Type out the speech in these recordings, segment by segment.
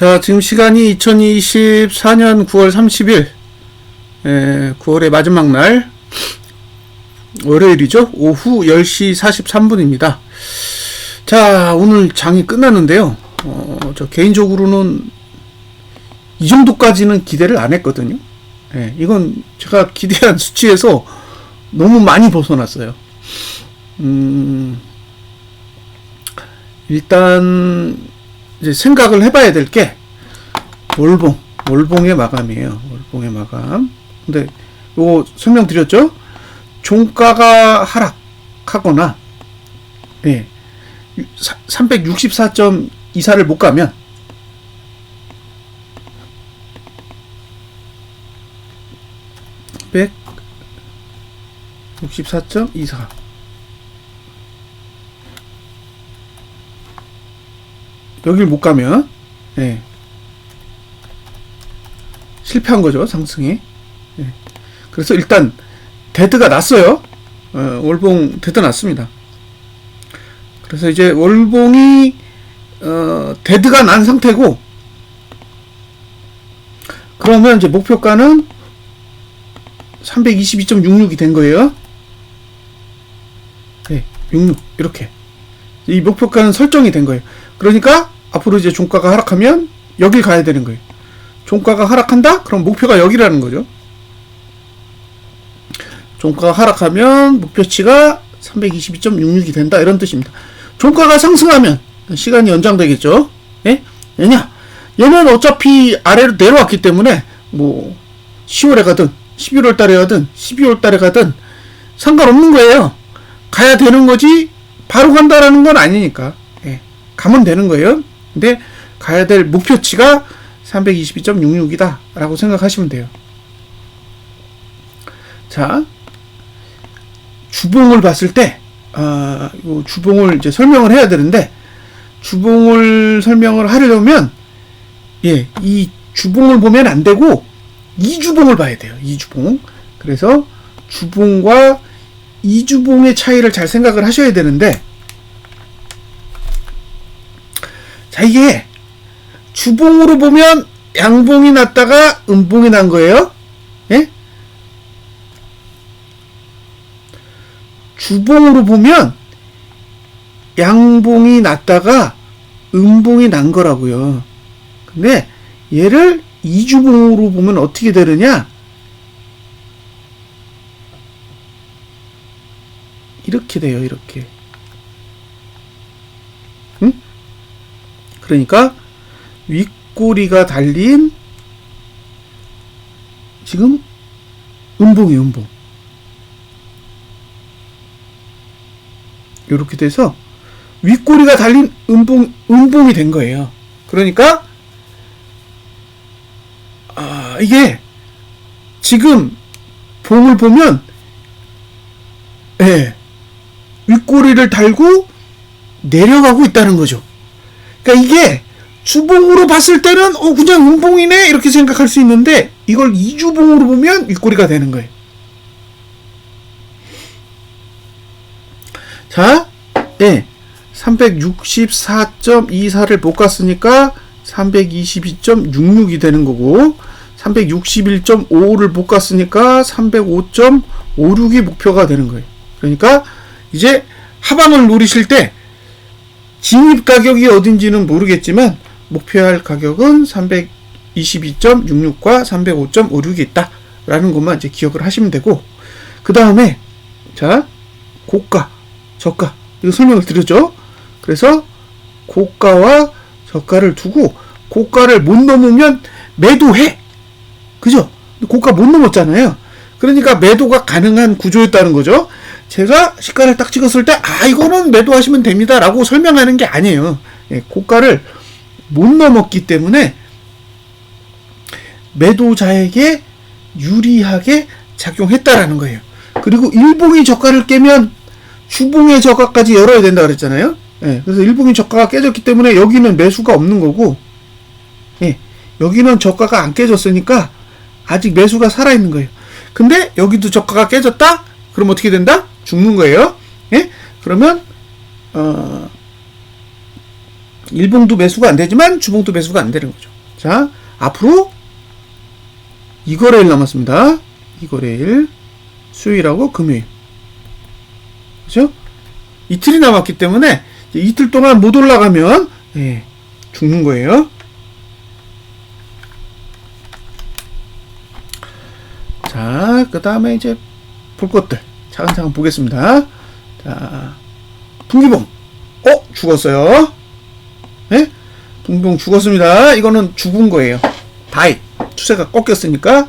자, 지금 시간이 2024년 9월 30일, 9월의 마지막 날, 월요일이죠? 오후 10시 43분입니다. 자, 오늘 장이 끝났는데요. 저 개인적으로는 이 정도까지는 기대를 안 했거든요. 이건 제가 기대한 수치에서 너무 많이 벗어났어요. 일단 이제 생각을 해봐야 될 게 월봉의 마감이에요. 월봉의 마감. 근데 요거 설명드렸죠? 종가가 하락하거나 364.24를 못 가면 (164.24) 여길 못 가면 실패한 거죠, 상승이. 그래서 일단 데드가 났어요. 월봉 데드 났습니다. 그래서 이제 월봉이 데드가 난 상태고, 그러면 이제 목표가는 322.66이 된 거예요. 66 이렇게 이 목표가는 설정이 된 거예요. 그러니까 앞으로 이제 종가가 하락하면 여길 가야 되는 거예요. 종가가 하락한다? 그럼 목표가 여기라는 거죠. 종가가 하락하면 목표치가 322.66이 된다, 이런 뜻입니다. 종가가 상승하면 시간이 연장되겠죠. 왜냐? 얘는 어차피 아래로 내려왔기 때문에 뭐 10월에 가든 11월 달에 가든 12월 달에 가든 상관없는 거예요. 가야 되는 거지 바로 간다라는 건 아니니까 가면 되는 거예요. 근데 가야 될 목표치가 322.66이다 라고 생각하시면 돼요. 자, 주봉을 봤을 때 요 주봉을 이제 설명을 해야 되는데, 주봉을 설명을 하려면 이 주봉을 보면 안 되고 이주봉을 봐야 돼요. 이주봉. 그래서 주봉과 이주봉의 차이를 잘 생각을 하셔야 되는데, 자, 이게 주봉으로 보면 양봉이 났다가 음봉이 난 거예요. 주봉으로 보면 양봉이 났다가 음봉이 난 거라고요. 근데 얘를 이주봉으로 보면 어떻게 되느냐? 이렇게 돼요. 이렇게. 그러니까 윗꼬리가 달린 지금 음봉이에요. 음봉. 이렇게 돼서 윗꼬리가 달린 음봉이 된 거예요. 그러니까 이게 지금 봉을 보면 윗꼬리를 달고 내려가고 있다는 거죠. 그러니까 이게 주봉으로 봤을 때는 그냥 음봉이네 이렇게 생각할 수 있는데, 이걸 이주봉으로 보면 윗꼬리가 되는 거예요. 자, 364.24를 못 갔으니까 322.66이 되는 거고, 361.55를 못 갔으니까 305.56이 목표가 되는 거예요. 그러니까 이제 하방을 노리실 때 진입 가격이 어딘지는 모르겠지만 목표할 가격은 322.66과 305.56이 있다라는 것만 이제 기억을 하시면 되고, 그 다음에 자, 고가, 저가, 이거 설명을 드렸죠. 그래서 고가와 저가를 두고, 고가를 못 넘으면 매도해. 그죠? 고가 못 넘었잖아요. 그러니까 매도가 가능한 구조였다는 거죠. 제가 시가를 딱 찍었을 때 이거는 매도하시면 됩니다 라고 설명하는 게 아니에요. 고가를 못 넘었기 때문에 매도자에게 유리하게 작용했다라는 거예요. 그리고 일봉이 저가를 깨면 주봉의 저가까지 열어야 된다 그랬잖아요. 그래서 일봉이 저가가 깨졌기 때문에 여기는 매수가 없는 거고, 여기는 저가가 안 깨졌으니까 아직 매수가 살아있는 거예요. 근데 여기도 저가가 깨졌다? 그럼 어떻게 된다? 죽는 거예요. 그러면 일봉도 매수가 안 되지만 주봉도 매수가 안 되는 거죠. 자, 앞으로 이거래일 남았습니다. 이거래일, 수요일하고 금요일. 그죠? 이틀이 남았기 때문에 이틀 동안 못 올라가면 예, 죽는 거예요. 자, 그 다음에 이제 볼 것들 차근차근 보겠습니다. 자, 분기봉. 죽었어요. 예? 분기봉 죽었습니다. 이거는 죽은 거예요. 다이. 추세가 꺾였으니까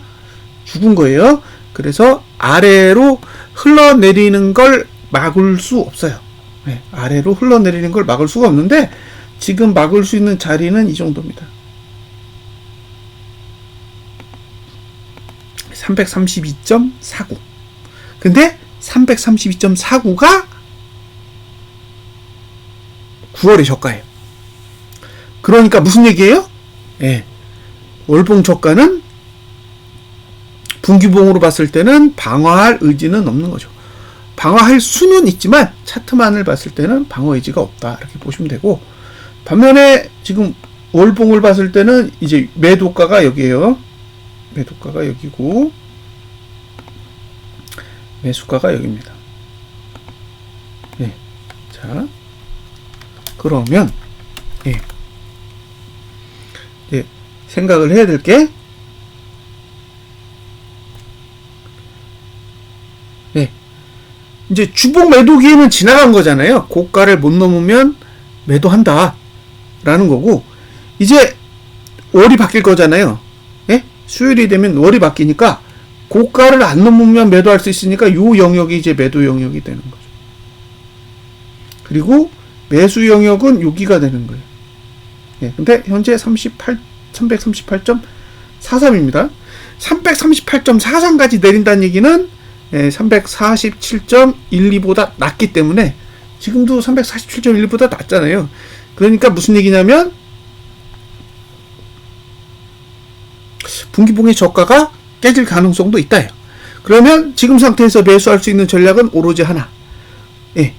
죽은 거예요. 그래서 아래로 흘러내리는 걸 막을 수 없어요. 네, 아래로 흘러내리는 걸 막을 수가 없는데 지금 막을 수 있는 자리는 이 정도입니다. 332.49. 근데 332.49가 9월의 저가예요. 그러니까 무슨 얘기예요? 예. 월봉 저가는 분기봉으로 봤을 때는 방어할 의지는 없는 거죠. 방어할 수는 있지만 차트만을 봤을 때는 방어 의지가 없다. 이렇게 보시면 되고, 반면에 지금 월봉을 봤을 때는 이제 매도가가 여기에요. 매도가가 여기고 매수가가 여기입니다. 예. 자, 그러면 예. 예. 생각을 해야 될 게 예. 이제 주봉 매도기에는 지나간 거잖아요. 고가를 못 넘으면 매도한다 라는 거고, 이제 월이 바뀔 거잖아요. 예? 수요일이 되면 월이 바뀌니까 고가를 안 넘으면 매도할 수 있으니까 요 영역이 이제 매도 영역이 되는 거죠. 그리고 매수 영역은 여기가 되는 거예요. 예. 근데 현재 338.43입니다. 338.43까지 내린다는 얘기는 347.12보다 낮기 때문에, 지금도 347.12보다 낮잖아요. 그러니까 무슨 얘기냐면 분기봉의 저가가 깨질 가능성도 있다요. 그러면 지금 상태에서 매수할 수 있는 전략은 오로지 하나. 예.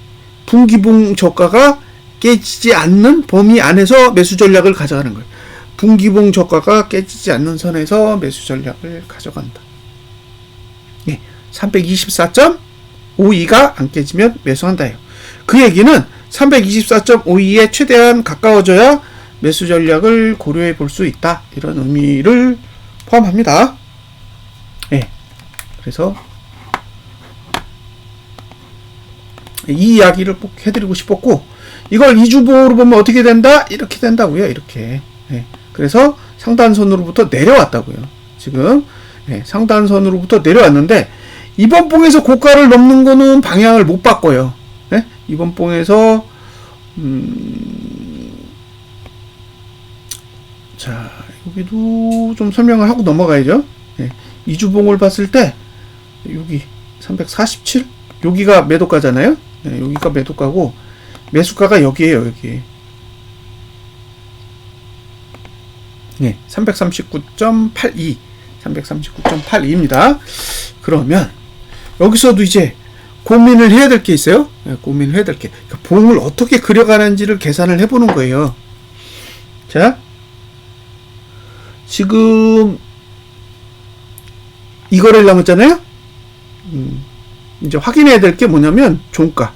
분기봉 저가가 깨지지 않는 범위 안에서 매수 전략을 가져가는 거예요. 분기봉 저가가 깨지지 않는 선에서 매수 전략을 가져간다. 예. 324.52가 안 깨지면 매수한다요. 그 얘기는 324.52에 최대한 가까워져야 매수 전략을 고려해 볼 수 있다. 이런 의미를 포함합니다. 예. 그래서 이 이야기를 꼭 해드리고 싶었고, 이걸 이주봉으로 보면 어떻게 된다? 이렇게 된다고요. 이렇게. 예. 그래서 상단선으로부터 내려왔다고요. 지금 예. 상단선으로부터 내려왔는데 이번 봉에서 고가를 넘는 거는 방향을 못 바꿔요. 예? 이번 봉에서 자, 여기도 좀 설명을 하고 넘어가야죠. 예. 이주봉을 봤을 때 여기 347 여기가 매도가잖아요. 예, 여기가 매도가고 매수가가 여기에요. 여기. 예, 339.82 339.82입니다. 그러면 여기서도 이제 고민을 해야 될 게 있어요. 예, 고민을 해야 될 게, 그러니까 봉을 어떻게 그려가는지를 계산을 해보는 거예요. 자, 지금 이거를 남았잖아요. 이제 확인해야 될 게 뭐냐면 종가.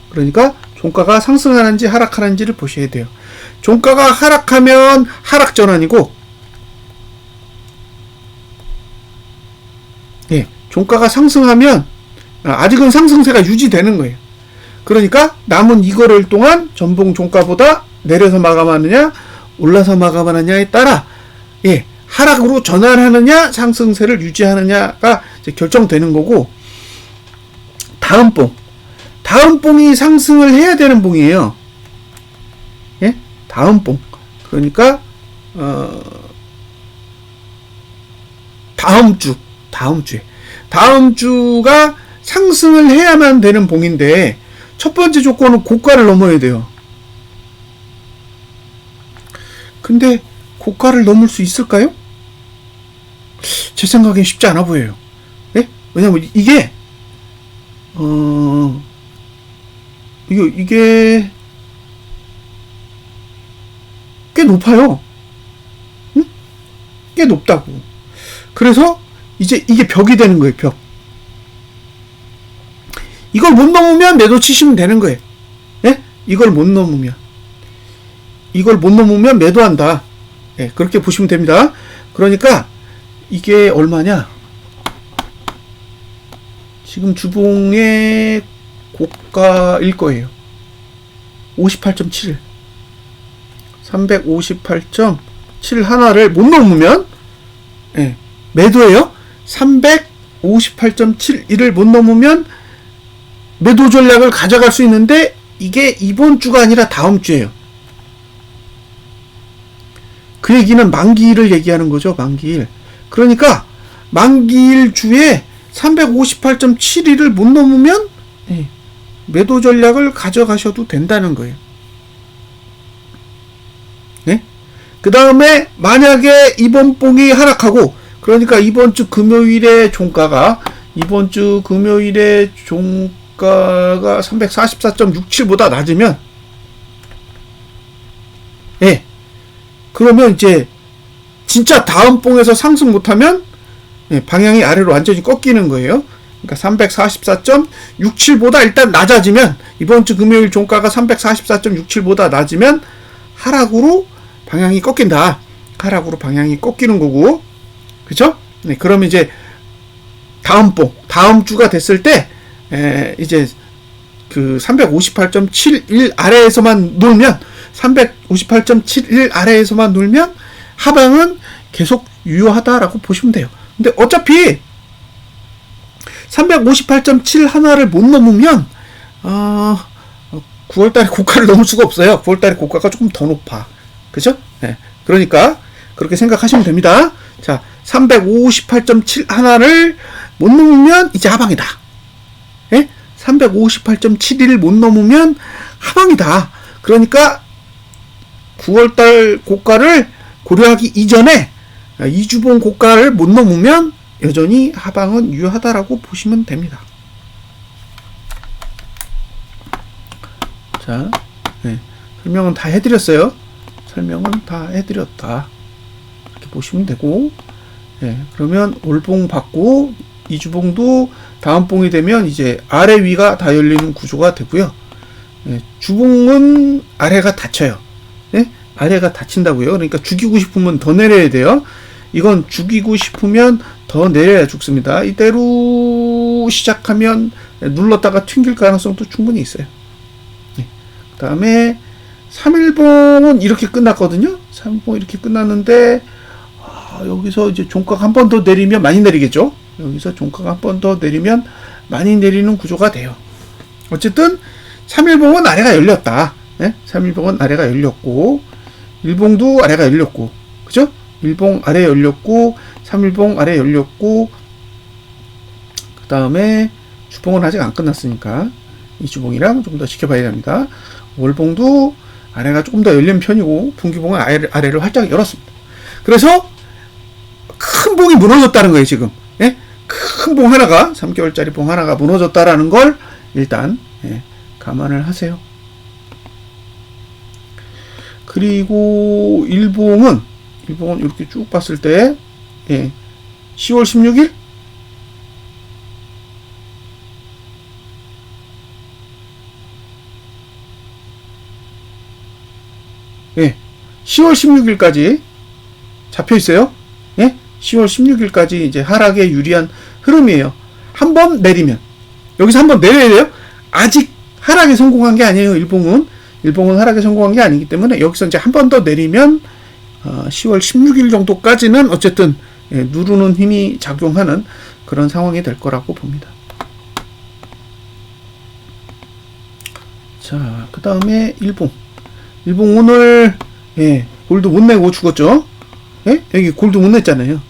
그러니까 종가가 상승하는지 하락하는지를 보셔야 돼요. 종가가 하락하면 하락 전환이고, 예, 종가가 상승하면 아직은 상승세가 유지되는 거예요. 그러니까 남은 이거를 동안 전봉 종가보다 내려서 마감하느냐 올라서 마감하느냐에 따라 예, 하락으로 전환하느냐 상승세를 유지하느냐가 이제 결정되는 거고, 다음 봉이 상승을 해야 되는 봉이에요. 예? 다음 봉. 그러니까 다음 주가 상승을 해야만 되는 봉인데, 첫 번째 조건은 고가를 넘어야 돼요. 근데 고가를 넘을 수 있을까요? 제 생각엔 쉽지 않아 보여요. 예? 왜냐면 이게 이게 꽤 높아요. 응? 꽤 높다고. 그래서 이제 이게 벽이 되는 거예요, 벽. 이걸 못 넘으면 매도 치시면 되는 거예요. 예? 이걸 못 넘으면 매도한다. 예, 그렇게 보시면 됩니다. 그러니까 이게 얼마냐? 지금 주봉의 고가일 거예요. 58.7. 358.7 하나를 못 넘으면 예, 매도예요. 358.71을 못 넘으면 매도 전략을 가져갈 수 있는데 이게 이번 주가 아니라 다음 주예요. 그 얘기는 만기일을 얘기하는 거죠. 만기일. 그러니까 만기일 주에 358.71을 못 넘으면 매도 전략을 가져가셔도 된다는 거예요. 네? 그 다음에 만약에 이번 봉이 하락하고, 그러니까 이번 주 금요일에 종가가 344.67보다 낮으면, 예, 그러면 이제 진짜 다음 봉에서 상승 못하면 방향이 아래로 완전히 꺾이는 거예요. 그러니까 344.67보다 일단 낮아지면, 이번 주 금요일 종가가 344.67보다 낮으면 하락으로 방향이 꺾인다. 하락으로 방향이 꺾이는 거고, 그죠? 네, 그러면 이제 다음 봉, 다음 주가 됐을 때 이제 그 358.71 아래에서만 놀면, 358.71 아래에서만 놀면 하방은 계속 유효하다라고 보시면 돼요. 근데 어차피 358.7 하나를 못 넘으면 9월달에 고가를 넘을 수가 없어요. 9월달에 고가가 조금 더 높아. 그죠? 네. 그러니까 그렇게 생각하시면 됩니다. 자, 358.7 하나를 못 넘으면 이제 하방이다. 예? 358.71을 못 넘으면 하방이다. 그러니까 9월달 고가를 고려하기 이전에 이주봉 고가를 못 넘으면 여전히 하방은 유효하다라고 보시면 됩니다. 자, 네, 설명은 다 해드렸어요. 설명은 다 해드렸다. 이렇게 보시면 되고, 네, 그러면 올봉 받고 이주봉도 다음 봉이 되면 이제 아래 위가 다 열리는 구조가 되고요. 네, 주봉은 아래가 닫혀요. 네? 아래가 닫힌다고요. 그러니까 죽이고 싶으면 더 내려야 돼요. 이건 죽이고 싶으면 더 내려야 죽습니다. 이대로 시작하면 눌렀다가 튕길 가능성도 충분히 있어요. 네. 그 다음에 3일봉은 이렇게 끝났거든요. 3일봉 이렇게 끝났는데 여기서 이제 종가가 한 번 더 내리면 많이 내리겠죠. 여기서 종가가 한 번 더 내리면 많이 내리는 구조가 돼요. 어쨌든 3일봉은 아래가 열렸다. 네? 3일봉은 아래가 열렸고, 일봉도 아래가 열렸고, 그죠? 일봉 아래 열렸고, 3일봉 아래 열렸고, 그 다음에 주봉은 아직 안 끝났으니까 이 주봉이랑 좀 더 지켜봐야 됩니다. 월봉도 아래가 조금 더 열린 편이고, 분기봉은 아래를 활짝 열었습니다. 그래서 큰 봉이 무너졌다는 거예요, 지금. 예? 큰 봉 하나가, 3개월짜리 봉 하나가 무너졌다라는 걸 일단 감안을 하세요. 그리고 일봉은 이렇게 쭉 봤을 때 10월 16일 예, 10월 16일까지 잡혀 있어요. 예? 10월 16일까지 이제 하락에 유리한 흐름이에요. 한번 내리면, 여기서 한번 내려야 돼요. 아직 하락에 성공한 게 아니에요. 일봉은 하락에 성공한 게 아니기 때문에 여기서 이제 한 번 더 내리면 10월 16일 정도까지는 어쨌든 누르는 힘이 작용하는 그런 상황이 될 거라고 봅니다. 자, 그 다음에 일봉 오늘 골드 못 내고 죽었죠. 여기 골드 못 냈잖아요.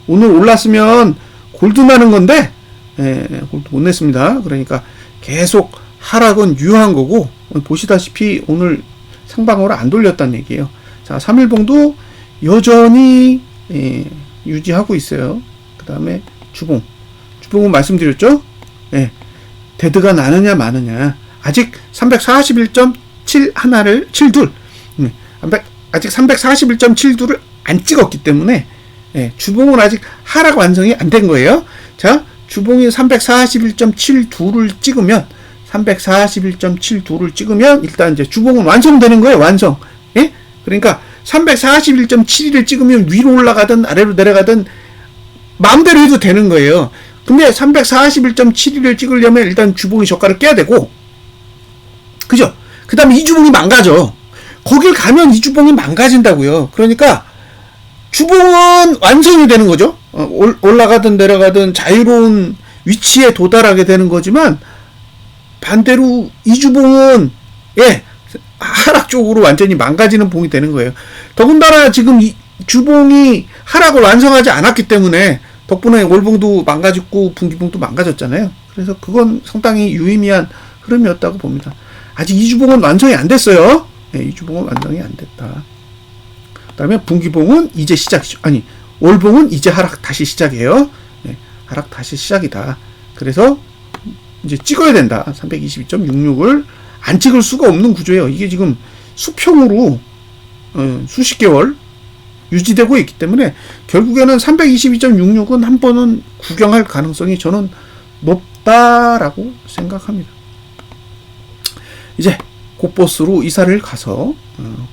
오늘 올랐으면 골드 나는 건데 골드 못 냈습니다. 그러니까 계속 하락은 유효한 거고, 보시다시피 오늘 상방으로 안 돌렸다는 얘기예요. 자, 3일봉도 여전히 유지하고 있어요. 그 다음에 주봉은 말씀드렸죠. 데드가 나느냐 마느냐. 아직 341.7 하나를 72 아직 341.72를 안 찍었기 때문에 예, 주봉은 아직 하락 완성이 안 된 거예요. 자, 주봉이 341.72를 찍으면 341.72를 찍으면 일단 이제 주봉은 완성되는 거예요. 완성. 예? 그러니까 341.72를 찍으면 위로 올라가든 아래로 내려가든 마음대로 해도 되는 거예요. 근데 341.72를 찍으려면 일단 주봉이 저가를 깨야 되고, 그죠? 그 다음에 이 주봉이 망가져. 거길 가면 이 주봉이 망가진다고요. 그러니까 주봉은 완성이 되는 거죠. 올라가든 내려가든 자유로운 위치에 도달하게 되는 거지만, 반대로 이 주봉은 예, 하락 쪽으로 완전히 망가지는 봉이 되는 거예요. 더군다나 지금 이 주봉이 하락을 완성하지 않았기 때문에 덕분에 월봉도 망가졌고 분기봉도 망가졌잖아요. 그래서 그건 상당히 유의미한 흐름이었다고 봅니다. 아직 이 주봉은 완성이 안 됐어요. 네, 이 주봉은 완성이 안 됐다. 그 다음에 분기봉은 이제 시작이죠. 아니, 월봉은 이제 하락 다시 시작이에요. 네, 하락 다시 시작이다. 그래서 이제 찍어야 된다. 322.66을 안 찍을 수가 없는 구조예요. 이게 지금 수평으로 수십 개월 유지되고 있기 때문에 결국에는 322.66은 한 번은 구경할 가능성이 저는 높다라고 생각합니다. 이제 곧보스로 이사를 가서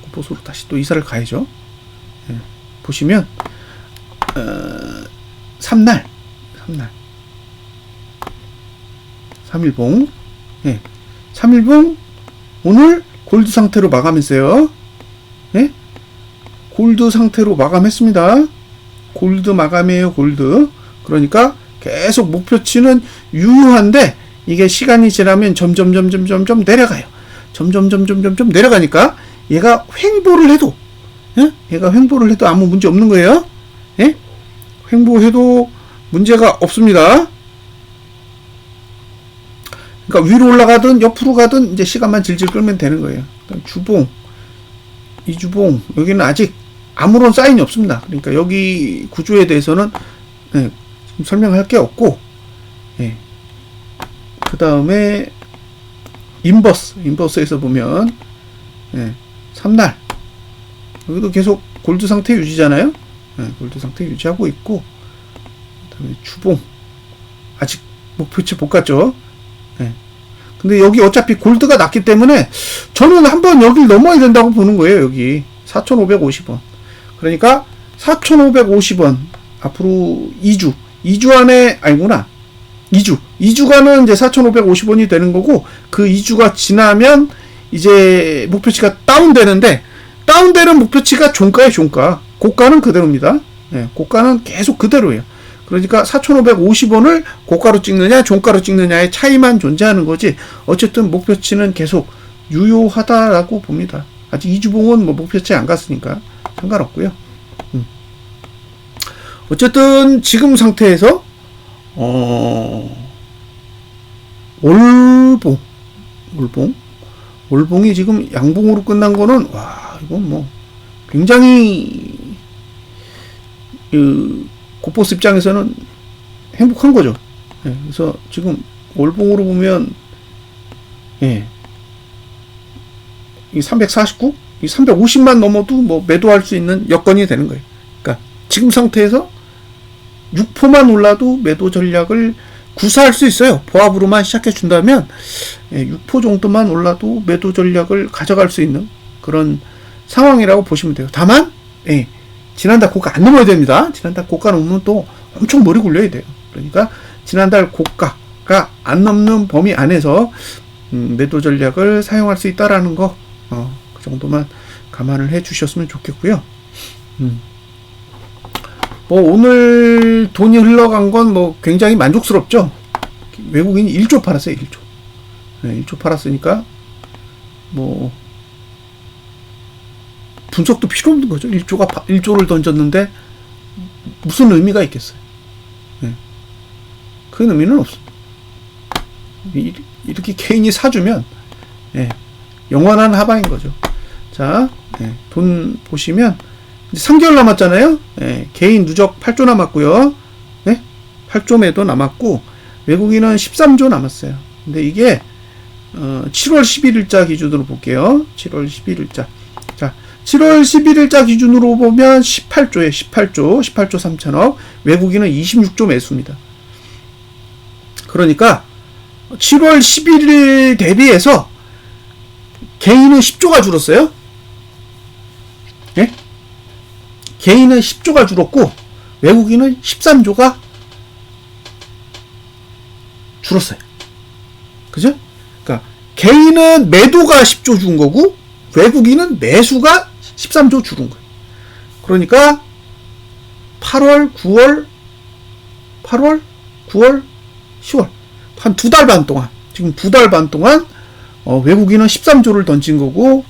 곧보스로 다시 또 이사를 가야죠. 예, 보시면 3날 3일봉 예, 3일봉 오늘 골드 상태로 마감했어요. 예? 골드 상태로 마감했습니다. 골드 마감이에요. 골드. 그러니까 계속 목표치는 유효한데 이게 시간이 지나면 점점 내려가요. 점점 내려가니까 얘가 횡보를 해도 예? 얘가 횡보를 해도 아무 문제 없는 거예요. 예? 횡보해도 문제가 없습니다. 그러니까 위로 올라가든 옆으로 가든 이제 시간만 질질 끌면 되는 거예요. 주봉, 이 주봉 여기는 아직 아무런 사인이 없습니다. 그러니까 여기 구조에 대해서는 예, 지금 설명할 게 없고, 예. 그 다음에 인버스에서 보면 예, 3날 여기도 계속 골드 상태 유지잖아요. 예, 골드 상태 유지하고 있고, 그 다음에 주봉 아직 목표치 못 갔죠. 예. 근데 여기 어차피 골드가 낮기 때문에 저는 한번 여길 넘어야 된다고 보는 거예요. 여기 4,550원. 그러니까 4,550원 앞으로 2주 안에 아니구나. 2주간은 이제 4,550원이 되는 거고, 그 2주가 지나면 이제 목표치가 다운되는데, 다운되는 목표치가 종가예요. 종가. 고가는 그대로입니다. 네, 고가는 계속 그대로예요. 그러니까 4,550원을 고가로 찍느냐 종가로 찍느냐의 차이만 존재하는 거지, 어쨌든 목표치는 계속 유효하다라고 봅니다. 아직 2주봉은 뭐 목표치 안 갔으니까 상관없고요. 어쨌든 지금 상태에서 월봉이 지금 양봉으로 끝난 거는 와, 이건 뭐 굉장히 곧보스 입장에서는 행복한 거죠. 예, 그래서 지금 월봉으로 보면 예, 이 349, 이 350만 넘어도 뭐 매도할 수 있는 여건이 되는 거예요. 그러니까 지금 상태에서 6포만 올라도 매도 전략을 구사할 수 있어요. 보합으로만 시작해 준다면 6포 정도만 올라도 매도 전략을 가져갈 수 있는 그런 상황이라고 보시면 돼요. 다만 지난달 고가 안 넘어야 됩니다. 지난달 고가 넘으면 또 엄청 머리 굴려야 돼요. 그러니까 지난달 고가가 안 넘는 범위 안에서 매도 전략을 사용할 수 있다라는 거, 그 정도만 감안을 해 주셨으면 좋겠고요. 뭐 오늘 돈이 흘러간 건 뭐 굉장히 만족스럽죠. 외국인이 1조 팔았어요. 1조. 네, 1조 팔았으니까 뭐 분석도 필요 없는 거죠. 1조를 던졌는데 무슨 의미가 있겠어요. 네. 그 의미는 없습니다. 이렇게 개인이 사주면 영원한 하방인 거죠. 자, 돈 보시면 이제 3개월 남았잖아요. 개인 누적 8조 남았고요. 8조 매도 남았고, 외국인은 13조 남았어요. 근데 이게 7월 11일자 기준으로 볼게요. 7월 11일자. 자, 7월 11일자 기준으로 보면 18조 3천억, 외국인은 26조 매수입니다. 그러니까 7월 11일 대비해서 개인은 10조가 줄었어요. 예? 개인은 10조가 줄었고 외국인은 13조가 줄었어요. 그죠? 그러니까 개인은 매도가 10조 준 거고 외국인은 매수가 13조 줄은 거예요. 그러니까 8월, 9월, 10월 한 2달 반 동안, 지금 2달 반 동안 외국인은 13조를 던진 거고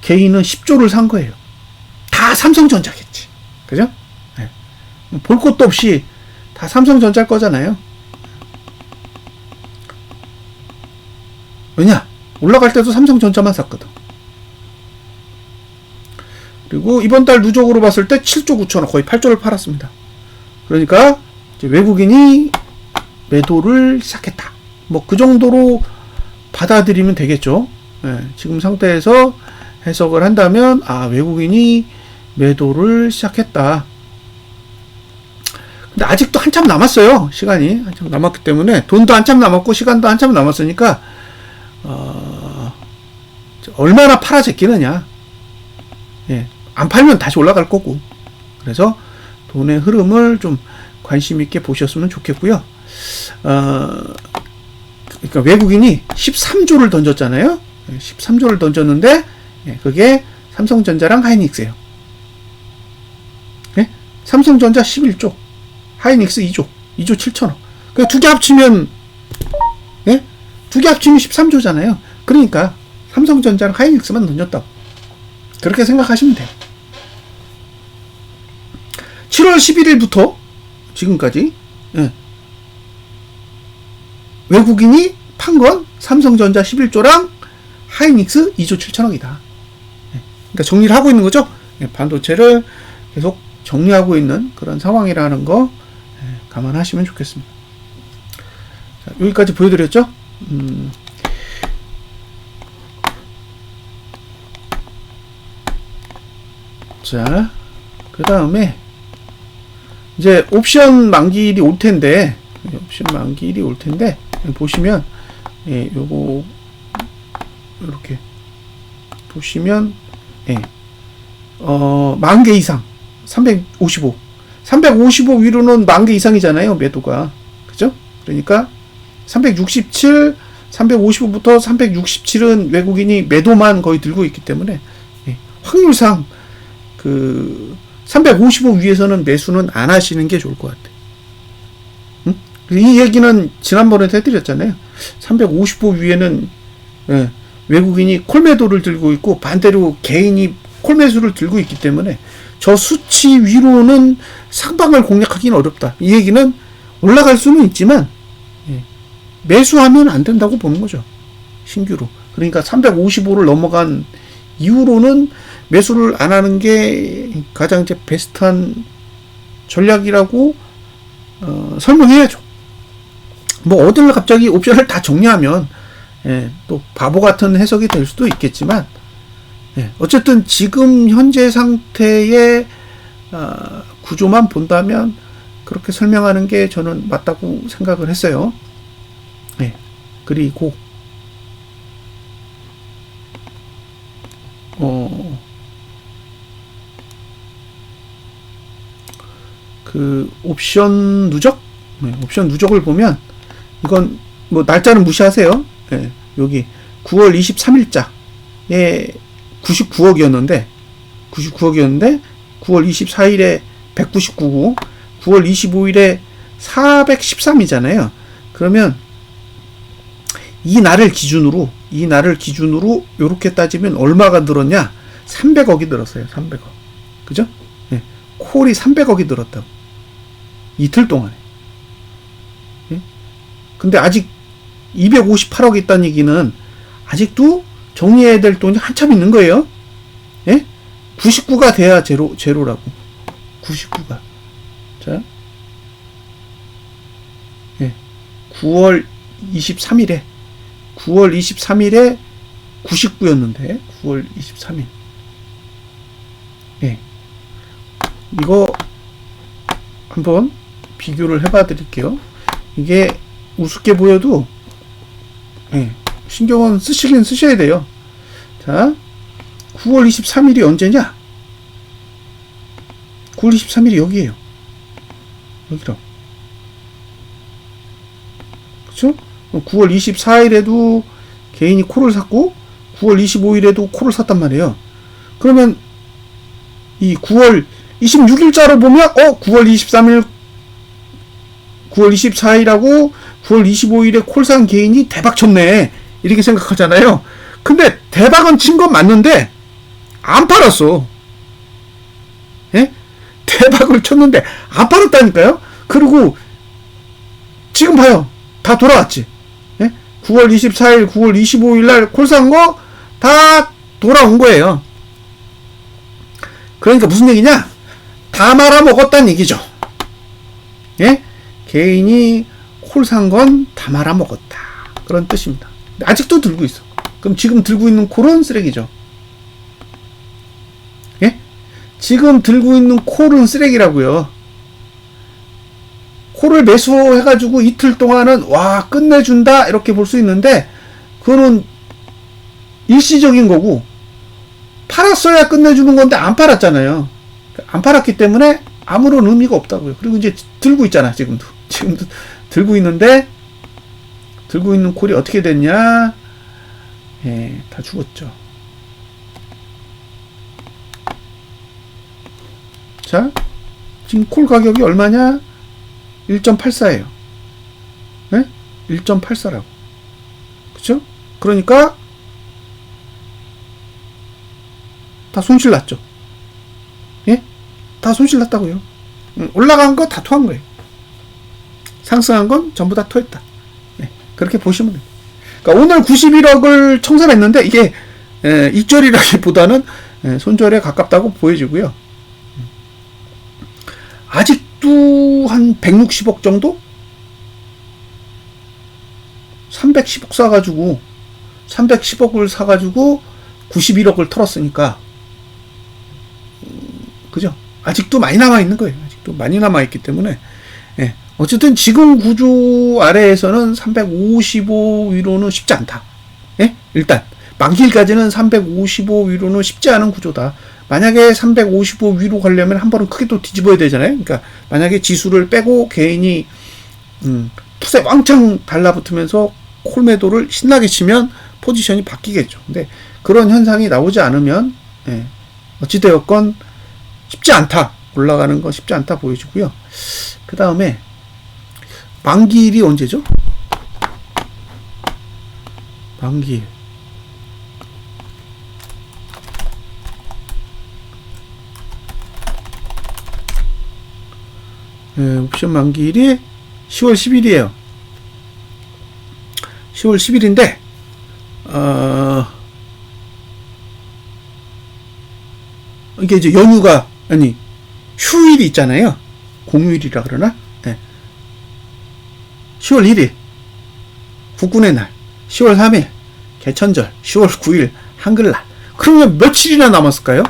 개인은 10조를 산 거예요. 다 삼성전자겠지. 그죠? 네. 볼 것도 없이 다 삼성전자 거잖아요. 왜냐? 올라갈 때도 삼성전자만 샀거든. 그리고 이번 달 누적으로 봤을 때 7조 9천억, 거의 8조를 팔았습니다. 그러니까 이제 외국인이 매도를 시작했다. 뭐 그 정도로 받아들이면 되겠죠. 네, 지금 상태에서 해석을 한다면 외국인이 매도를 시작했다. 근데 아직도 한참 남았어요. 시간이 한참 남았기 때문에 돈도 한참 남았고 시간도 한참 남았으니까 얼마나 팔아 제끼느냐. 예, 안 팔면 다시 올라갈 거고. 그래서 돈의 흐름을 좀 관심 있게 보셨으면 좋겠고요. 그러니까 외국인이 13조를 던졌잖아요. 13조를 던졌는데 그게 삼성전자랑 하이닉스예요. 예? 삼성전자 11조, 하이닉스 2조 7천억. 그 두 개 합치면 두 개 합치면 13조잖아요. 그러니까 삼성전자랑 하이닉스만 던졌다고. 그렇게 생각하시면 돼요. 7월 11일부터 지금까지 외국인이 판 건 삼성전자 11조랑 하이닉스 2조 7천억이다. 그러니까 정리를 하고 있는 거죠. 반도체를 계속 정리하고 있는 그런 상황이라는 거 감안하시면 좋겠습니다. 자, 여기까지 보여드렸죠? 자, 그 다음에 이제 옵션 만기일이 올 텐데, 보시면 요거 이렇게 보시면 10,000개 이상 355 위로는 10,000개 이상이잖아요, 매도가. 그죠? 그러니까 367, 355부터 367은 외국인이 매도만 거의 들고 있기 때문에 확률상 그 355 위에서는 매수는 안 하시는 게 좋을 것 같아요. 이 얘기는 지난번에 해드렸잖아요. 355 위에는 외국인이 콜매도를 들고 있고 반대로 개인이 콜매수를 들고 있기 때문에 저 수치 위로는 상방을 공략하기는 어렵다. 이 얘기는 올라갈 수는 있지만 매수하면 안 된다고 보는 거죠. 신규로. 그러니까 355를 넘어간 이후로는 매수를 안 하는 게 가장 이제 베스트한 전략이라고 설명해야죠. 뭐 어딜 갑자기 옵션을 다 정리하면 또 바보 같은 해석이 될 수도 있겠지만 어쨌든 지금 현재 상태의 구조만 본다면 그렇게 설명하는 게 저는 맞다고 생각을 했어요. 그리고 그 옵션 누적? 옵션 누적을 보면 이건 뭐 날짜는 무시하세요. 여기 9월 23일자에 99억이었는데 9월 24일에 199고 9월 25일에 413이잖아요. 그러면 이 날을 기준으로 요렇게 따지면 얼마가 늘었냐? 300억이 늘었어요. 300억. 그죠? 콜이 300억이 늘었다고. 이틀 동안에. 근데 아직 258억 있다는 얘기는 아직도 정리해야 될 돈이 한참 있는 거예요. 99가 돼야 제로라고. 99가. 자. 9월 23일에 99였는데 9월 23일. 이거 한번 비교를 해봐 드릴게요. 이게 우습게 보여도 신경은 쓰시긴 쓰셔야 돼요. 자, 9월 23일이 언제냐? 9월 23일이 여기에요. 여기라고. 그쵸? 9월 24일에도 개인이 콜을 샀고 9월 25일에도 콜을 샀단 말이에요. 그러면 이 9월 26일자로 보면 9월 23일 9월 24일하고 9월 25일에 콜 산 개인이 대박 쳤네 이렇게 생각하잖아요. 근데 대박은 친 건 맞는데 안 팔았어. 예? 대박을 쳤는데 안 팔았다니까요. 그리고 지금 봐요. 다 돌아왔지. 예? 9월 24일, 9월 25일 날 콜 산 거 다 돌아온 거예요. 그러니까 무슨 얘기냐? 다 말아먹었다는 얘기죠. 예? 개인이 콜 산 건 다 말아먹었다. 그런 뜻입니다. 아직도 들고 있어. 그럼 지금 들고 있는 콜은 쓰레기죠. 예? 지금 들고 있는 콜은 쓰레기라고요. 콜을 매수해가지고 이틀 동안은 와 끝내준다 이렇게 볼 수 있는데 그거는 일시적인 거고 팔았어야 끝내주는 건데 안 팔았잖아요. 안 팔았기 때문에 아무런 의미가 없다고요. 그리고 이제 들고 있잖아. 지금도 들고 있는데 들고 있는 콜이 어떻게 됐냐? 예, 다 죽었죠. 자, 지금 콜 가격이 얼마냐? 1.84예요. 예? 1.84라고. 그쵸? 그러니까 다 손실 났죠. 예? 다 손실 났다고요. 올라간 거 다 토한 거예요. 상승한 건 전부 다 토했다. 예, 그렇게 보시면 돼요. 그러니까 오늘 91억을 청산했는데 이게 익절이라기보다는 손절에 가깝다고 보여지고요. 아직도 한 160억 정도? 310억 사가지고 310억을 사가지고 91억을 털었으니까 그죠? 아직도 많이 남아있는 거예요. 아직도 많이 남아있기 때문에 예. 어쨌든 지금 구조 아래에서는 355 위로는 쉽지 않다. 예? 일단 만기일까지는 355 위로는 쉽지 않은 구조다. 만약에 355 위로 가려면 한 번은 크게 또 뒤집어야 되잖아요. 그러니까 만약에 지수를 빼고 개인이 푸세 왕창 달라붙으면서 콜매도를 신나게 치면 포지션이 바뀌겠죠. 근데 그런 현상이 나오지 않으면 예. 어찌되었건 쉽지 않다. 올라가는 건 쉽지 않다 보여지고요. 그 다음에 만기일이 언제죠? 만기일. 네, 옵션 만기일이 10월 10일이에요. 10월 10일인데, 이게 이제 연휴가, 아니, 휴일이 있잖아요. 공휴일이라 그러나? 네. 10월 1일, 국군의 날, 10월 3일, 개천절, 10월 9일, 한글날. 그러면 며칠이나 남았을까요?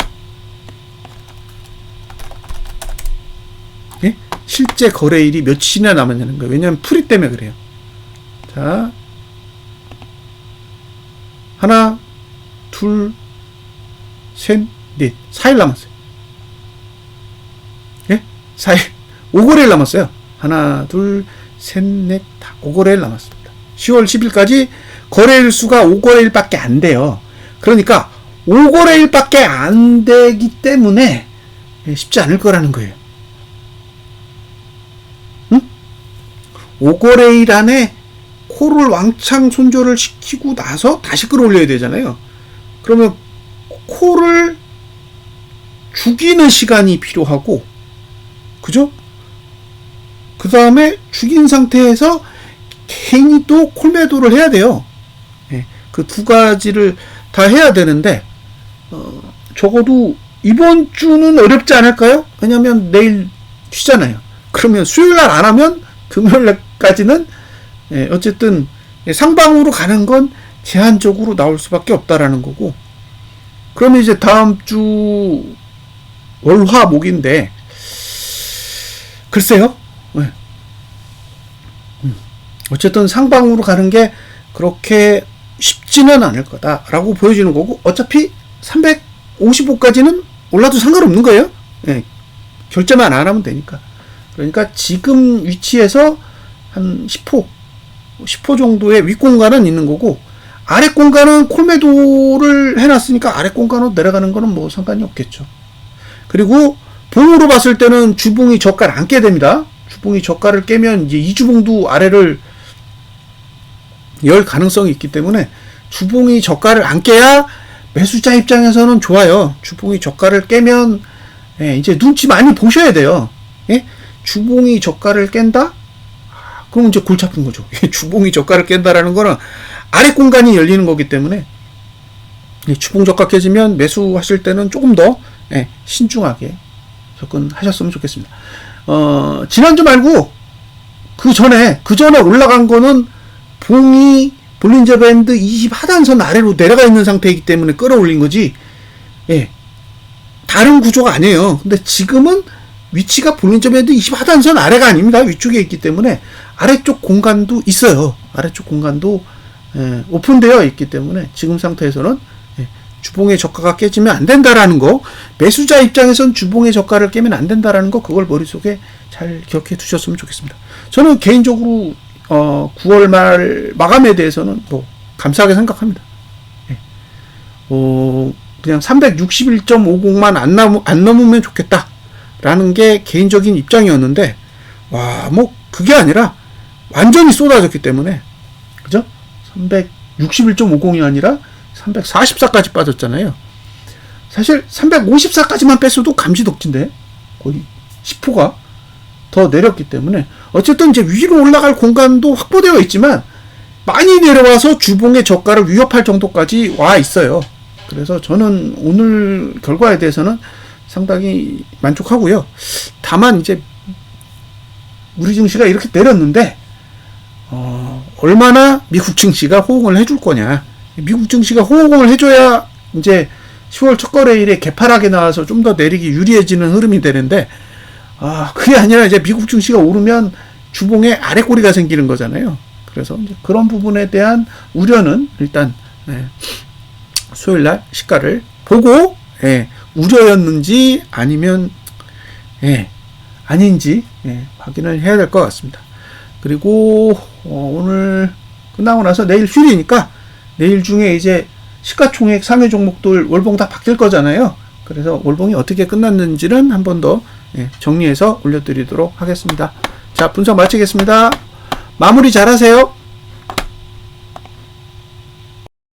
예? 실제 거래일이 며칠이나 남았냐는 거예요. 왜냐하면 풀이 때문에 그래요. 자, 하나, 둘, 셋, 넷, 4일 남았어요. 예? 4일. 5거래일 남았어요. 하나, 둘, 셋, 넷, 다 5거래일 남았습니다. 10월 10일까지 거래일 수가 5거래일밖에 안 돼요. 그러니까 5거래일밖에 안 되기 때문에 쉽지 않을 거라는 거예요. 응? 5거래일 안에 콜을 왕창 손절을 시키고 나서 다시 끌어올려야 되잖아요. 그러면 콜을 죽이는 시간이 필요하고, 그죠? 그 다음에 죽인 상태에서 개인이 또 콜매도를 해야 돼요. 네, 그 두 가지를 다 해야 되는데, 적어도 이번 주는 어렵지 않을까요? 왜냐면 내일 쉬잖아요. 그러면 수요일 날 안 하면 금요일 날까지는 어쨌든 상방으로 가는 건 제한적으로 나올 수밖에 없다라는 거고, 그러면 이제 다음 주 월화목인데 글쎄요. 네. 어쨌든 상방으로 가는 게 그렇게 쉽지는 않을 거다라고 보여지는 거고, 어차피 355까지는 올라도 상관없는 거예요. 네. 결제만 안 하면 되니까. 그러니까 지금 위치에서 한 10호 정도의 윗공간은 있는 거고, 아래 공간은 콜매도를 해놨으니까 아래 공간으로 내려가는 거는 뭐 상관이 없겠죠. 그리고 봉으로 봤을 때는 주봉이 저가를 안 깨야 됩니다. 주봉이 저가를 깨면 이제 이주봉도 아래를 열 가능성이 있기 때문에 주봉이 저가를 안 깨야 매수자 입장에서는 좋아요. 주봉이 저가를 깨면 이제 눈치 많이 보셔야 돼요. 예? 주봉이 저가를 깬다? 그럼 이제 골치 아픈 거죠. 주봉이 저가를 깬다라는 거는 아래 공간이 열리는 거기 때문에 주봉 저가 깨지면 매수하실 때는 조금 더 신중하게 접근하셨으면 좋겠습니다. 지난주 말고 그 전에 올라간 거는 봉이 볼린저 밴드 20 하단선 아래로 내려가 있는 상태이기 때문에 끌어올린 거지, 다른 구조가 아니에요. 근데 지금은 위치가 볼린저 밴드 20 하단선 아래가 아닙니다. 위쪽에 있기 때문에 아래쪽 공간도 있어요. 아래쪽 공간도 오픈되어 있기 때문에 지금 상태에서는 주봉의 저가가 깨지면 안 된다라는 거, 매수자 입장에선 주봉의 저가를 깨면 안 된다라는 거, 그걸 머릿속에 잘 기억해 두셨으면 좋겠습니다. 저는 개인적으로 9월 말 마감에 대해서는 뭐 감사하게 생각합니다. 그냥 361.50만 안 넘으면 좋겠다라는 게 개인적인 입장이었는데, 뭐 그게 아니라 완전히 쏟아졌기 때문에, 그죠? 361.50이 아니라 344까지 빠졌잖아요. 사실 354까지만 뺐어도 감지덕진데 거의 10호가 더 내렸기 때문에, 어쨌든 이제 위로 올라갈 공간도 확보되어 있지만 많이 내려와서 주봉의 저가를 위협할 정도까지 와 있어요. 그래서 저는 오늘 결과에 대해서는 상당히 만족하고요. 다만 이제 우리 증시가 이렇게 내렸는데 얼마나 미국 증시가 호응을 해줄 거냐. 미국 증시가 호응을 해줘야 이제 10월 첫 거래일에 개파락에 나와서 좀 더 내리기 유리해지는 흐름이 되는데, 그게 아니라 이제 미국 증시가 오르면 주봉에 아래 꼬리가 생기는 거잖아요. 그래서 이제 그런 부분에 대한 우려는 일단 수요일날 시가를 보고 우려였는지 아니면 아닌지 확인을 해야 될 것 같습니다. 그리고 오늘 끝나고 나서 내일 휴일이니까 내일 중에 이제 시가총액 상위 종목들 월봉 다 바뀔 거잖아요. 그래서 월봉이 어떻게 끝났는지는 한 번 더 정리해서 올려드리도록 하겠습니다. 자, 분석 마치겠습니다. 마무리 잘 하세요.